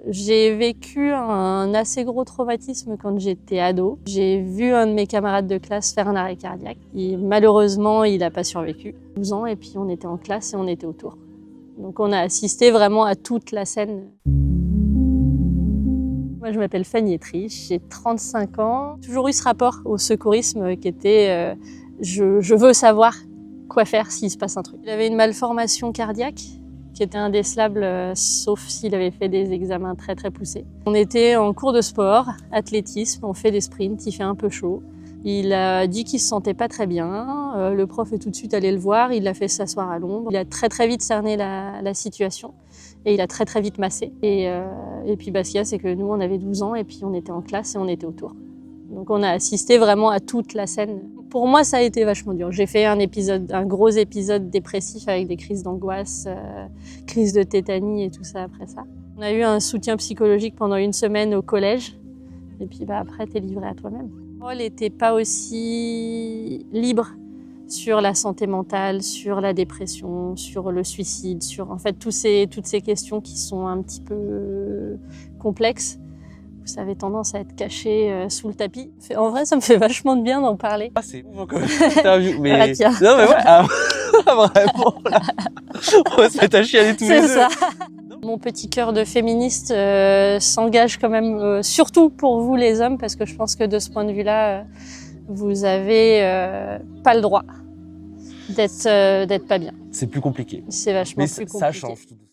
J'ai vécu un assez gros traumatisme quand j'étais ado. J'ai vu un de mes camarades de classe faire un arrêt cardiaque. Et malheureusement, il n'a pas survécu. 12 ans et puis on était en classe et on était autour. Donc on a assisté vraiment à toute la scène. Moi, je m'appelle Fanny Etrich, j'ai 35 ans. J'ai toujours eu ce rapport au secourisme qui était je veux savoir quoi faire s'il se passe un truc. Il avait une malformation cardiaque qui était indécelable, sauf s'il avait fait des examens très très poussés. On était en cours de sport, athlétisme, on fait des sprints, il fait un peu chaud. Il a dit qu'il se sentait pas très bien. Le prof est tout de suite allé le voir, il l'a fait s'asseoir à l'ombre. Il a très très vite cerné la situation et il a très très vite massé. Et puis ce qu'il y a, c'est que nous on avait 12 ans et puis on était en classe et on était autour. Donc on a assisté vraiment à toute la scène. Pour moi, ça a été vachement dur. J'ai fait un gros épisode dépressif avec des crises d'angoisse, crises de tétanie et tout ça après ça. On a eu un soutien psychologique pendant 1 semaine au collège. Et puis après, t'es livré à toi-même. Elle n'était pas aussi libre sur la santé mentale, sur la dépression, sur le suicide, sur en fait toutes ces questions qui sont un petit peu complexes. Ça avait tendance à être caché sous le tapis. En vrai, ça me fait vachement de bien d'en parler. Ah, c'est ouf comme interview, mais... Ah, tiens. Non, mais ouais, vraiment, là. On va se mettre à chialer tous les deux. C'est ça. Mon petit cœur de féministe s'engage quand même, surtout pour vous les hommes, parce que je pense que de ce point de vue-là, vous avez pas le droit d'être pas bien. C'est plus compliqué. C'est vachement Mais plus compliqué. ça change tout doucement.